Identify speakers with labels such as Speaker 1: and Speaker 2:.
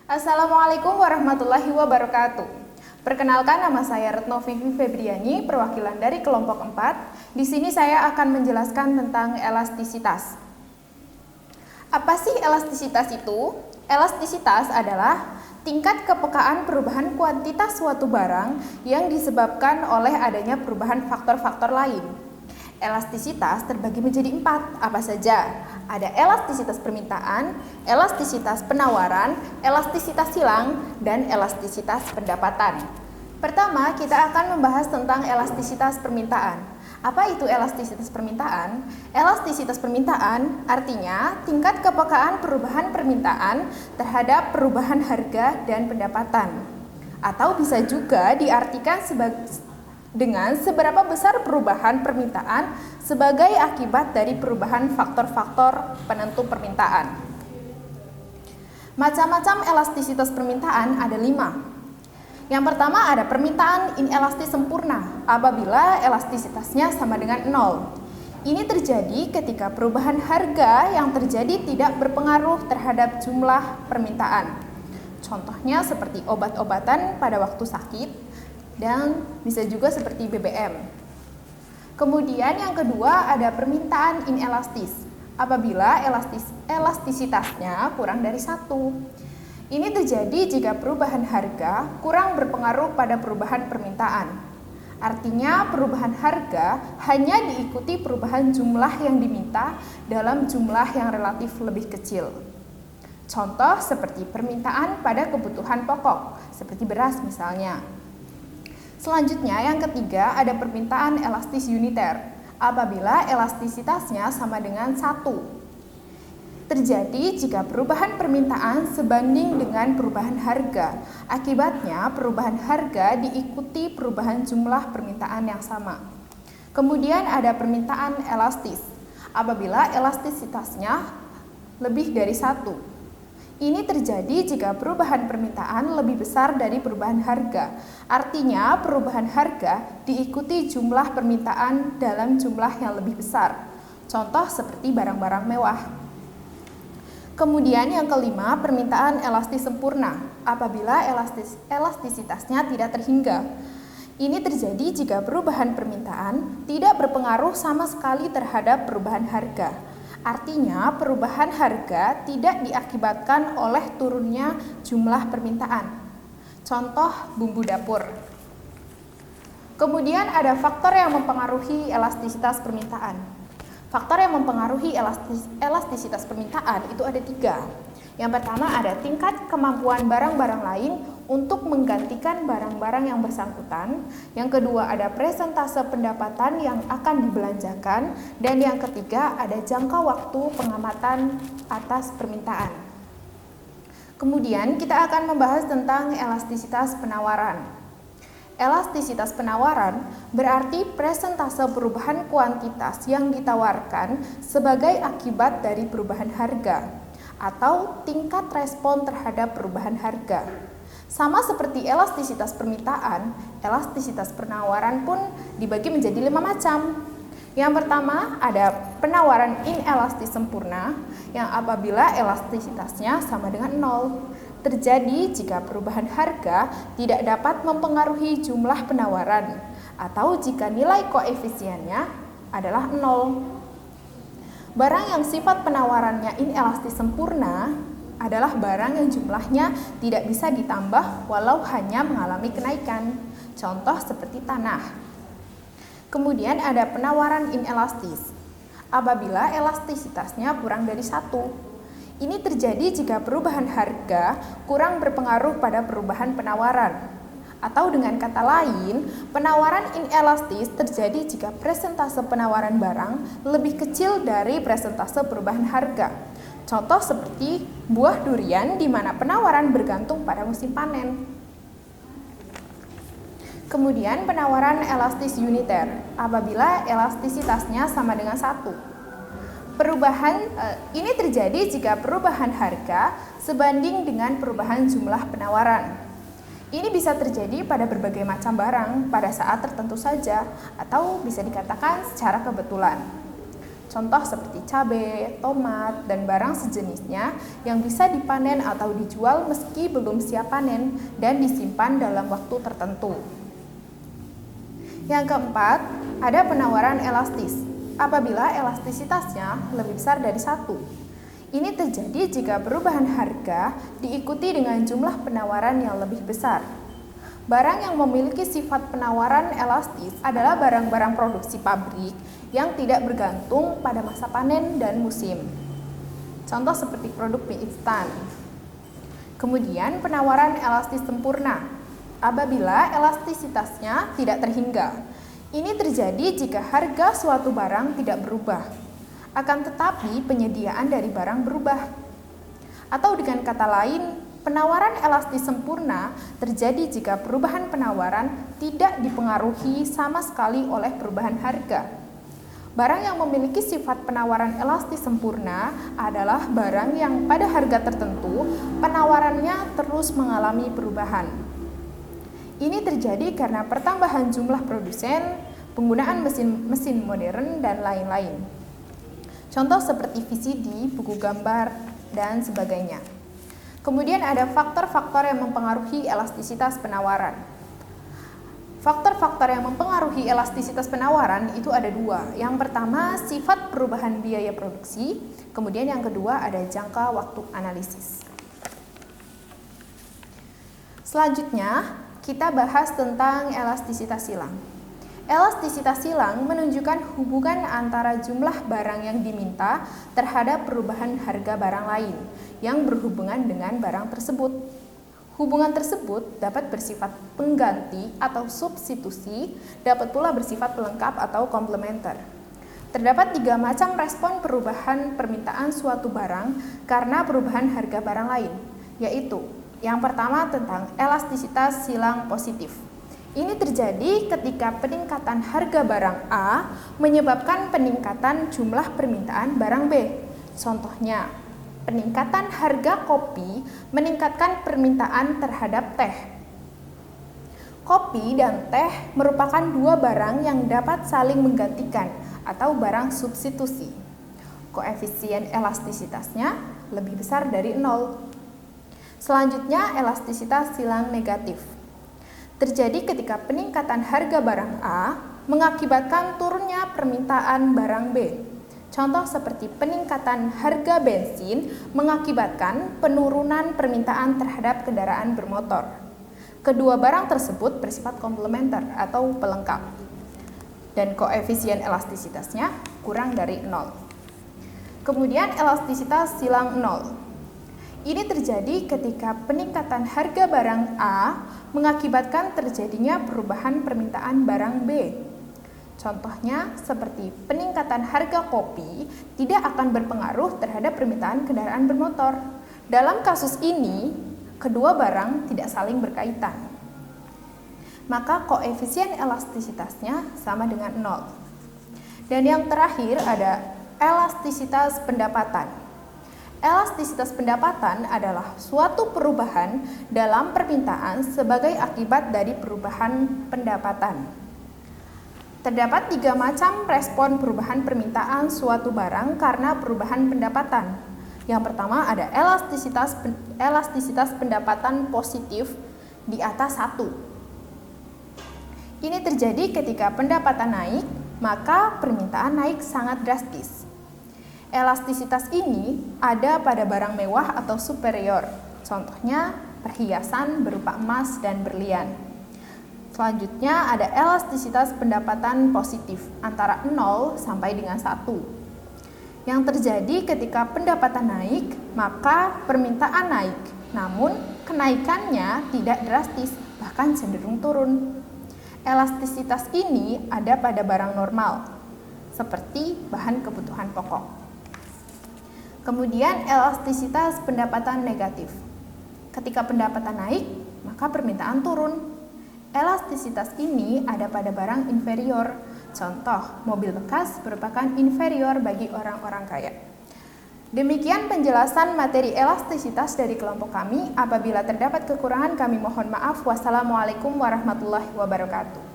Speaker 1: Assalamualaikum warahmatullahi wabarakatuh. Perkenalkan, nama saya Retno Vivi Febriani, perwakilan dari kelompok 4. Di sini saya akan menjelaskan tentang elastisitas. Apa sih elastisitas itu? Elastisitas adalah tingkat kepekaan perubahan kuantitas suatu barang yang disebabkan oleh adanya perubahan faktor-faktor lain. Elastisitas terbagi menjadi 4. Apa saja? Ada elastisitas permintaan, elastisitas penawaran, elastisitas silang, dan elastisitas pendapatan. Pertama, kita akan membahas tentang elastisitas permintaan. Apa itu elastisitas permintaan? Elastisitas permintaan artinya tingkat kepekaan perubahan permintaan terhadap perubahan harga dan pendapatan. Atau bisa juga diartikan dengan seberapa besar perubahan permintaan sebagai akibat dari perubahan faktor-faktor penentu permintaan. Macam-macam elastisitas permintaan ada 5. Yang pertama ada permintaan inelastis sempurna apabila elastisitasnya sama dengan 0. Ini terjadi ketika perubahan harga yang terjadi tidak berpengaruh terhadap jumlah permintaan. Contohnya seperti obat-obatan pada waktu sakit, dan bisa juga seperti BBM. Kemudian yang kedua ada permintaan inelastis apabila elastisitasnya kurang dari 1. Ini terjadi jika perubahan harga kurang berpengaruh pada perubahan permintaan. Artinya perubahan harga hanya diikuti perubahan jumlah yang diminta dalam jumlah yang relatif lebih kecil. Contoh seperti permintaan pada kebutuhan pokok, seperti beras misalnya. Selanjutnya yang ketiga ada permintaan elastis uniter apabila elastisitasnya sama dengan 1. Terjadi jika perubahan permintaan sebanding dengan perubahan harga. Akibatnya perubahan harga diikuti perubahan jumlah permintaan yang sama. Kemudian ada permintaan elastis apabila elastisitasnya lebih dari 1. Ini terjadi jika perubahan permintaan lebih besar dari perubahan harga. Artinya, perubahan harga diikuti jumlah permintaan dalam jumlah yang lebih besar. Contoh seperti barang-barang mewah. Kemudian yang kelima, permintaan elastis sempurna apabila elastisitasnya tidak terhingga. Ini terjadi jika perubahan permintaan tidak berpengaruh sama sekali terhadap perubahan harga. Artinya, perubahan harga tidak diakibatkan oleh turunnya jumlah permintaan. Contoh bumbu dapur. Kemudian ada faktor yang mempengaruhi elastisitas permintaan. Faktor yang mempengaruhi elastisitas permintaan itu ada 3. Yang pertama ada tingkat kemampuan barang-barang lain untuk menggantikan barang-barang yang bersangkutan. Yang kedua ada presentase pendapatan yang akan dibelanjakan. Dan yang ketiga ada jangka waktu pengamatan atas permintaan. Kemudian kita akan membahas tentang elastisitas penawaran. Elastisitas penawaran berarti presentase perubahan kuantitas yang ditawarkan sebagai akibat dari perubahan harga atau tingkat respon terhadap perubahan harga. Sama seperti elastisitas permintaan, elastisitas penawaran pun dibagi menjadi 5 macam. Yang pertama ada penawaran inelastis sempurna yang apabila elastisitasnya sama dengan 0. Terjadi jika perubahan harga tidak dapat mempengaruhi jumlah penawaran atau jika nilai koefisiennya adalah 0. Barang yang sifat penawarannya inelastis sempurna adalah barang yang jumlahnya tidak bisa ditambah walau hanya mengalami kenaikan. Contoh seperti tanah. Kemudian ada penawaran inelastis apabila elastisitasnya kurang dari 1. Ini terjadi jika perubahan harga kurang berpengaruh pada perubahan penawaran. Atau dengan kata lain, penawaran inelastis terjadi jika presentase penawaran barang lebih kecil dari presentase perubahan harga. Contoh seperti buah durian di mana penawaran bergantung pada musim panen. Kemudian penawaran elastis uniter apabila elastisitasnya sama dengan 1. Ini terjadi jika perubahan harga sebanding dengan perubahan jumlah penawaran. Ini bisa terjadi pada berbagai macam barang pada saat tertentu saja atau bisa dikatakan secara kebetulan. Contoh seperti cabai, tomat, dan barang sejenisnya yang bisa dipanen atau dijual meski belum siap panen dan disimpan dalam waktu tertentu. Yang keempat, ada penawaran elastis. Apabila elastisitasnya lebih besar dari 1. Ini terjadi jika perubahan harga diikuti dengan jumlah penawaran yang lebih besar. Barang yang memiliki sifat penawaran elastis adalah barang-barang produksi pabrik yang tidak bergantung pada masa panen dan musim. Contoh seperti produk mie instan. Kemudian penawaran elastis sempurna. Apabila elastisitasnya tidak terhingga. Ini terjadi jika harga suatu barang tidak berubah. Akan tetapi penyediaan dari barang berubah. Atau dengan kata lain, penawaran elastis sempurna terjadi jika perubahan penawaran tidak dipengaruhi sama sekali oleh perubahan harga. Barang yang memiliki sifat penawaran elastis sempurna adalah barang yang pada harga tertentu penawarannya terus mengalami perubahan. Ini terjadi karena pertambahan jumlah produsen, penggunaan mesin modern, dan lain-lain. Contoh seperti VCD, buku gambar, dan sebagainya. Kemudian ada faktor-faktor yang mempengaruhi elastisitas penawaran. Faktor-faktor yang mempengaruhi elastisitas penawaran itu ada 2. Yang pertama, sifat perubahan biaya produksi. Kemudian yang kedua ada jangka waktu analisis. Selanjutnya, kita bahas tentang elastisitas silang. Elastisitas silang menunjukkan hubungan antara jumlah barang yang diminta terhadap perubahan harga barang lain yang berhubungan dengan barang tersebut. Hubungan tersebut dapat bersifat pengganti atau substitusi, dapat pula bersifat pelengkap atau komplementer. Terdapat 3 macam respon perubahan permintaan suatu barang karena perubahan harga barang lain, yaitu yang pertama tentang elastisitas silang positif. Ini terjadi ketika peningkatan harga barang A menyebabkan peningkatan jumlah permintaan barang B. Contohnya, peningkatan harga kopi meningkatkan permintaan terhadap teh. Kopi dan teh merupakan 2 barang yang dapat saling menggantikan atau barang substitusi. Koefisien elastisitasnya lebih besar dari 0. Selanjutnya, elastisitas silang negatif. Terjadi ketika peningkatan harga barang A mengakibatkan turunnya permintaan barang B. Contoh seperti peningkatan harga bensin mengakibatkan penurunan permintaan terhadap kendaraan bermotor. Kedua barang tersebut bersifat komplementer atau pelengkap. Dan koefisien elastisitasnya kurang dari 0. Kemudian elastisitas silang 0. Ini terjadi ketika peningkatan harga barang A mengakibatkan terjadinya perubahan permintaan barang B. Contohnya seperti peningkatan harga kopi tidak akan berpengaruh terhadap permintaan kendaraan bermotor. Dalam kasus ini, kedua barang tidak saling berkaitan. Maka koefisien elastisitasnya sama dengan 0. Dan yang terakhir ada elastisitas pendapatan. Elastisitas pendapatan adalah suatu perubahan dalam permintaan sebagai akibat dari perubahan pendapatan. Terdapat 3 macam respon perubahan permintaan suatu barang karena perubahan pendapatan. Yang pertama ada elastisitas pendapatan positif di atas 1. Ini terjadi ketika pendapatan naik, maka permintaan naik sangat drastis. Elastisitas ini ada pada barang mewah atau superior, contohnya perhiasan berupa emas dan berlian. Selanjutnya ada elastisitas pendapatan positif antara 0 sampai dengan 1. Yang terjadi ketika pendapatan naik, maka permintaan naik, namun kenaikannya tidak drastis, bahkan cenderung turun. Elastisitas ini ada pada barang normal, seperti bahan kebutuhan pokok. Kemudian elastisitas pendapatan negatif. Ketika pendapatan naik, maka permintaan turun. Elastisitas ini ada pada barang inferior. Contoh, mobil bekas merupakan inferior bagi orang-orang kaya. Demikian penjelasan materi elastisitas dari kelompok kami. Apabila terdapat kekurangan, kami mohon maaf. Wassalamualaikum warahmatullahi wabarakatuh.